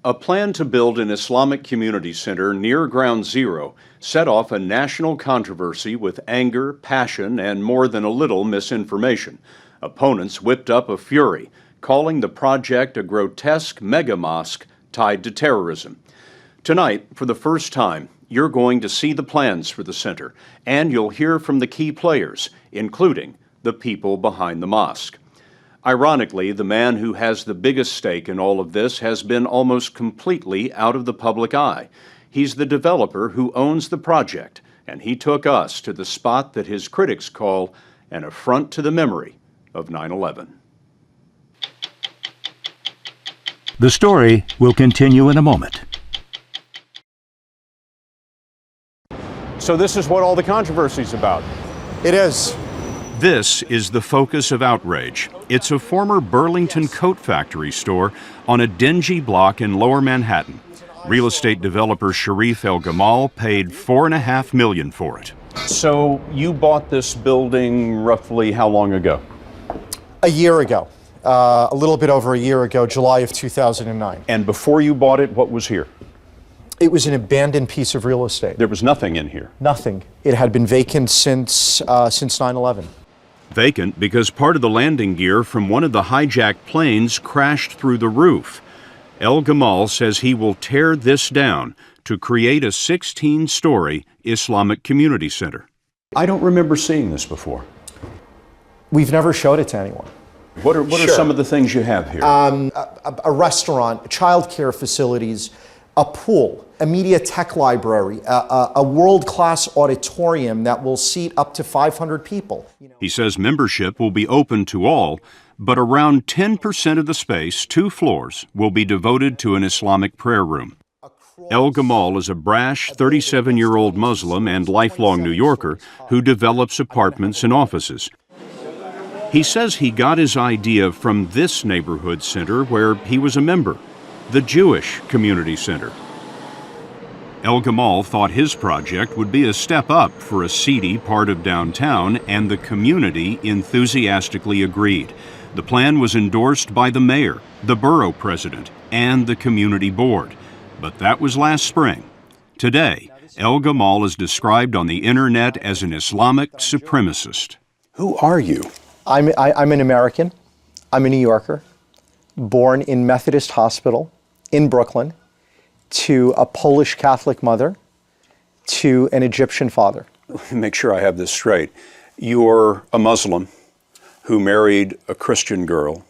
A plan to build an Islamic community center near Ground Zero set off a national controversy with anger, passion, and more than a little misinformation. Opponents whipped up a fury, calling the project a grotesque mega-mosque tied to terrorism. Tonight, for the first time, you're going to see the plans for the center, and you'll hear from the key players, including the people behind the mosque. Ironically, the man who has the biggest stake in all of this has been almost completely out of the public eye. He's the developer who owns the project, and he took us to the spot that his critics call an affront to the memory of 9/11. The story will continue in a moment. So this is what all the controversy's about. It is. This is the focus of outrage. It's a former Burlington coat factory store on a dingy block in Lower Manhattan. Real estate developer Sharif El Gamal paid $4.5 million for it. So you bought this building roughly how long ago? A year ago. A little bit over a year ago, July of 2009. And before you bought it, what was here? It was an abandoned piece of real estate. There was nothing in here? Nothing. It had been vacant since 9/11. Vacant because part of the landing gear from one of the hijacked planes crashed through the roof. El Gamal says he will tear this down to create a 16-story Islamic community center. I don't remember seeing this before. We've never showed it to anyone. What are some of the things you have here? A restaurant, childcare facilities, a pool, a media tech library, a world-class auditorium that will seat up to 500 people. He says membership will be open to all, but around 10% of the space, 2 floors, will be devoted to an Islamic prayer room. El Gamal is a brash 37-year-old Muslim and lifelong New Yorker who develops apartments and offices. He says he got his idea from this neighborhood center where he was a member, the Jewish Community Center. El Gamal thought his project would be a step up for a seedy part of downtown, and the community enthusiastically agreed. The plan was endorsed by the mayor, the borough president, and the community board. But that was last spring. Today, El Gamal is described on the internet as an Islamic supremacist. Who are you? I'm an American. I'm a New Yorker, born in Methodist Hospital in Brooklyn, to a Polish Catholic mother, to an Egyptian father. Let me make sure I have this straight. You're a Muslim who married a Christian girl.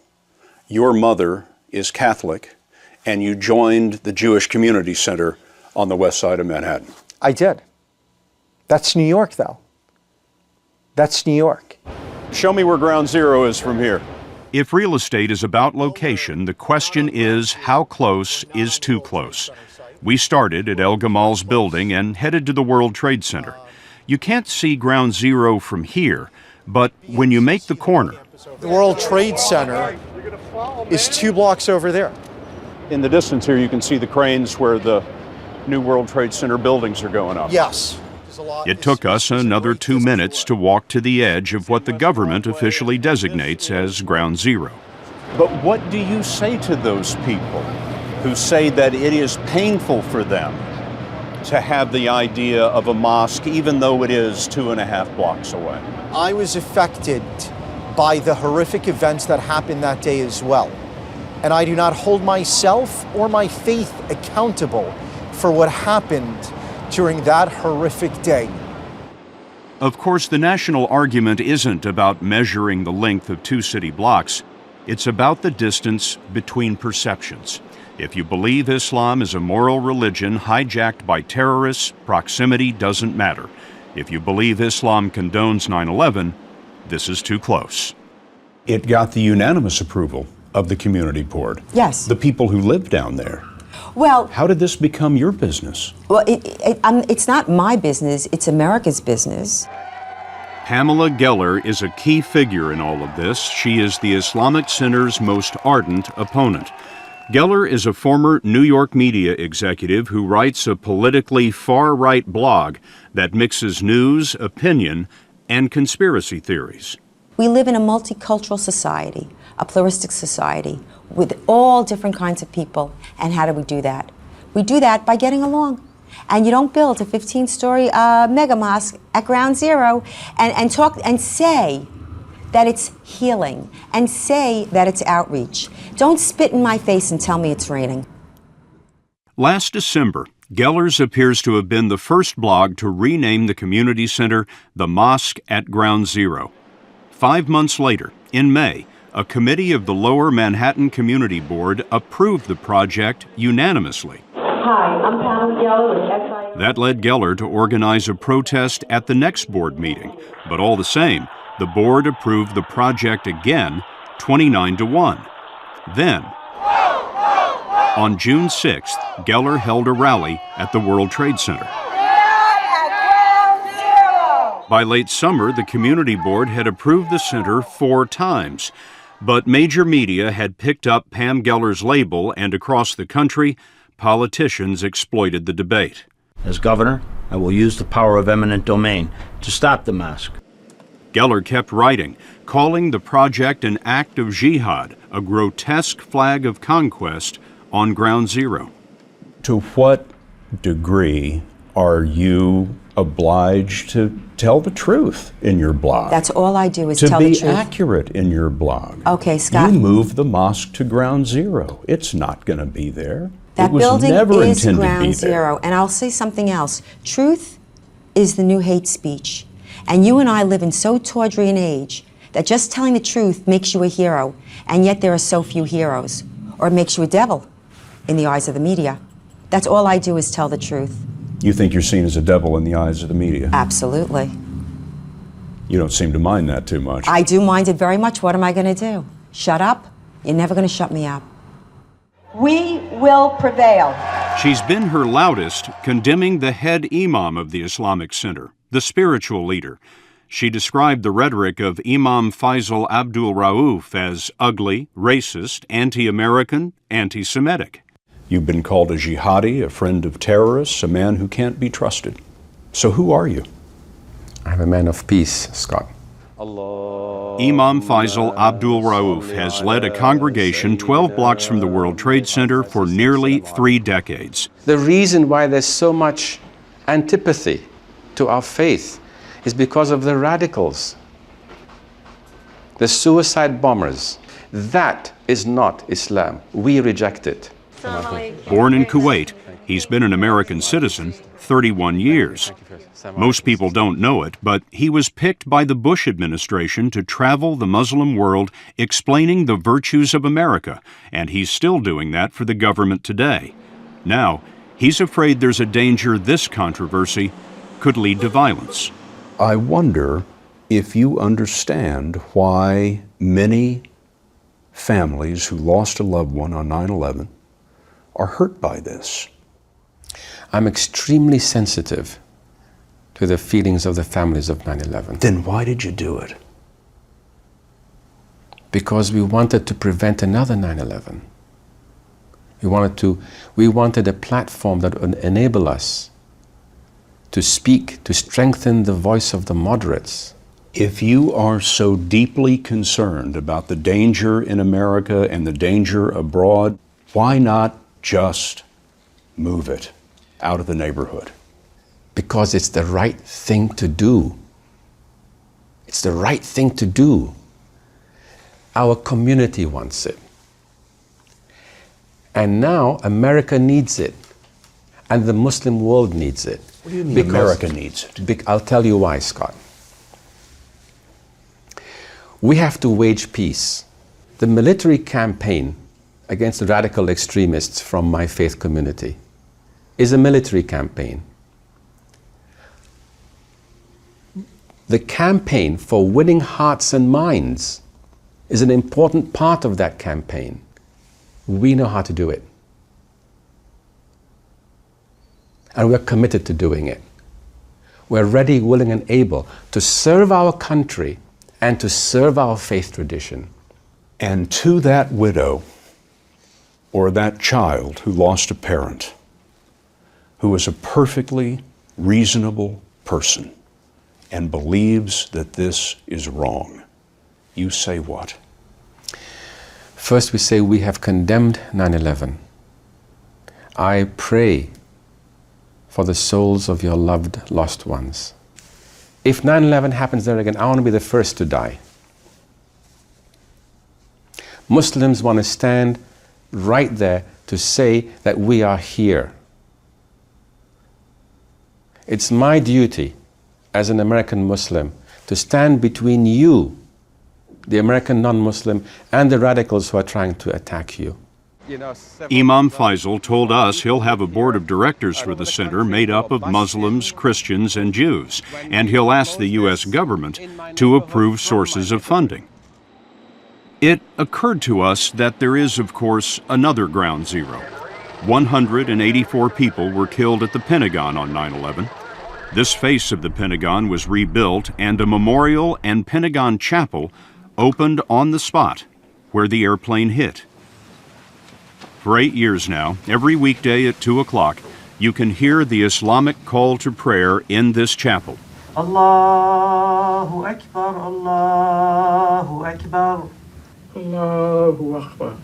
Your mother is Catholic, and you joined the Jewish Community Center on the west side of Manhattan. I did. That's New York, though. That's New York. Show me where Ground Zero is from here. If real estate is about location, the question is, how close is too close? We started at El Gamal's building and headed to the World Trade Center. You can't see Ground Zero from here, but when you make the corner... The World Trade Center is 2 blocks over there. In the distance here, you can see the cranes where the new World Trade Center buildings are going up. Yes. It took us another 2 minutes to walk to the edge of what the government officially designates as Ground Zero. But what do you say to those people who say that it is painful for them to have the idea of a mosque, even though it is 2.5 blocks away? I was affected by the horrific events that happened that day as well. And I do not hold myself or my faith accountable for what happened during that horrific day. Of course, the national argument isn't about measuring the length of 2 city blocks. It's about the distance between perceptions. If you believe Islam is a moral religion hijacked by terrorists, proximity doesn't matter. If you believe Islam condones 9/11, this is too close. It got the unanimous approval of the community board. Yes. The people who live down there. Well, how did this become your business? Well, it's not my business, it's America's business. Pamela Geller is a key figure in all of this. She is the Islamic Center's most ardent opponent. Geller is a former New York media executive who writes a politically far-right blog that mixes news, opinion, and conspiracy theories. We live in a multicultural society, a pluralistic society with all different kinds of people. And how do we do that? We do that by getting along. And you don't build a 15-story mega mosque at ground zero and talk and say that it's healing and say that it's outreach. Don't spit in my face and tell me it's raining. Last December, Geller's appears to have been the first blog to rename the community center the Mosque at Ground Zero. 5 months later, in May, a committee of the Lower Manhattan Community Board approved the project unanimously. Hi, I'm Pamela Geller with SI. That led Geller to organize a protest at the next board meeting, but all the same, the board approved the project again, 29-1. Then, on June 6th, Geller held a rally at the World Trade Center. By late summer, the community board had approved the center 4 times, but major media had picked up Pam Geller's label, and across the country, politicians exploited the debate. As governor, I will use the power of eminent domain to stop the mosque. Geller kept writing, calling the project an act of jihad, a grotesque flag of conquest on ground zero. To what degree are you obliged to tell the truth in your blog? That's all I do is tell the truth. To be accurate in your blog. Okay, Scott. You moved the mosque to ground zero. It's not going to be there. That it was building never is intended to ground be zero. there. And I'll say something else. Truth is the new hate speech. And you and I live in so tawdry an age that just telling the truth makes you a hero, and yet there are so few heroes. Or it makes you a devil in the eyes of the media. That's all I do is tell the truth. You think you're seen as a devil in the eyes of the media? Absolutely. You don't seem to mind that too much. I do mind it very much. What am I going to do? Shut up? You're never going to shut me up. We will prevail. She's been her loudest, condemning the head Imam of the Islamic Center, the spiritual leader. She described the rhetoric of Imam Faisal Abdul Rauf as ugly, racist, anti-American, anti-Semitic. You've been called a jihadi, a friend of terrorists, a man who can't be trusted. So who are you? I'm a man of peace, Scott. Imam Faisal Abdul Rauf has led a congregation 12 blocks from the World Trade Center for nearly 3 decades. The reason why there's so much antipathy to our faith is because of the radicals, the suicide bombers. That is not Islam. We reject it. Born in Kuwait, he's been an American citizen 31 years. Most people don't know it, but he was picked by the Bush administration to travel the Muslim world explaining the virtues of America, and he's still doing that for the government today. Now, he's afraid there's a danger this controversy could lead to violence. I wonder if you understand why many families who lost a loved one on 9/11 are hurt by this. I'm extremely sensitive to the feelings of the families of 9/11. Then why did you do it? Because we wanted to prevent another 9/11. We wanted a platform that would enable us to speak, to strengthen the voice of the moderates. If you are so deeply concerned about the danger in America and the danger abroad, why not just move it out of the neighborhood? Because it's the right thing to do. It's the right thing to do. Our community wants it. And now America needs it. And the Muslim world needs it. What do you mean America needs it? I'll tell you why, Scott. We have to wage peace. The military campaign against the radical extremists from my faith community is a military campaign. The campaign for winning hearts and minds is an important part of that campaign. We know how to do it. And we're committed to doing it. We're ready, willing, and able to serve our country and to serve our faith tradition. And to that widow or that child who lost a parent, who is a perfectly reasonable person and believes that this is wrong, you say what? First, we say we have condemned 9/11. I pray for the souls of your loved lost ones. If 9/11 happens there again, I want to be the first to die. Muslims want to stand right there to say that we are here. It's my duty as an American Muslim to stand between you, the American non-Muslim, and the radicals who are trying to attack you. Imam Faisal told us he'll have a board of directors for the center made up of Muslims, Christians, and Jews, and he'll ask the U.S. government to approve sources of funding. It occurred to us that there is, of course, another ground zero. 184 people were killed at the Pentagon on 9/11. This face of the Pentagon was rebuilt, and a memorial and Pentagon chapel opened on the spot where the airplane hit. For 8 years now, every weekday at 2 o'clock, you can hear the Islamic call to prayer in this chapel. Allahu Akbar, Allahu Akbar. Allahu Akbar.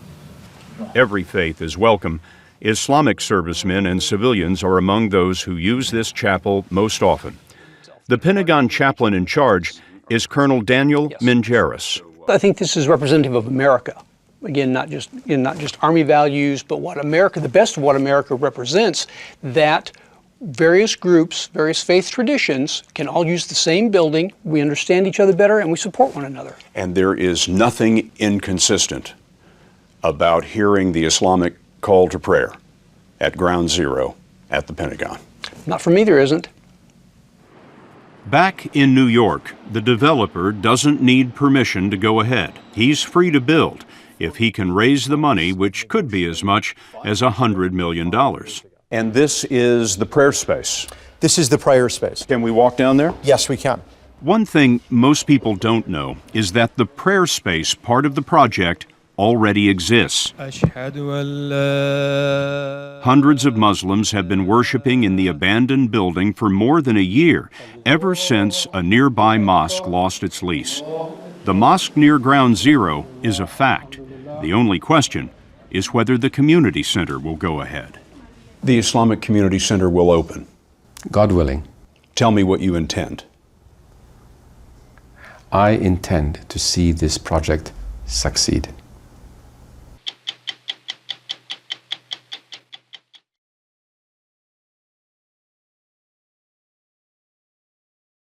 Every faith is welcome. Islamic servicemen and civilians are among those who use this chapel most often. The Pentagon chaplain in charge is Colonel Daniel Mingeris. I think this is representative of America. Again, not just Army values, but what America, the best of what America represents, that various groups, various faith traditions can all use the same building, we understand each other better, and we support one another. And there is nothing inconsistent about hearing the Islamic call to prayer at Ground Zero at the Pentagon. Not for me, there isn't. Back in New York, the developer doesn't need permission to go ahead. He's free to build if he can raise the money, which could be as much as $100 million. And this is the prayer space. This is the prayer space. Can we walk down there? Yes, we can. One thing most people don't know is that the prayer space part of the project already exists. Hundreds of Muslims have been worshiping in the abandoned building for more than a year, ever since a nearby mosque lost its lease. The mosque near Ground Zero is a fact. The only question is whether the community center will go ahead. The Islamic Community Center will open. God willing. Tell me what you intend. I intend to see this project succeed.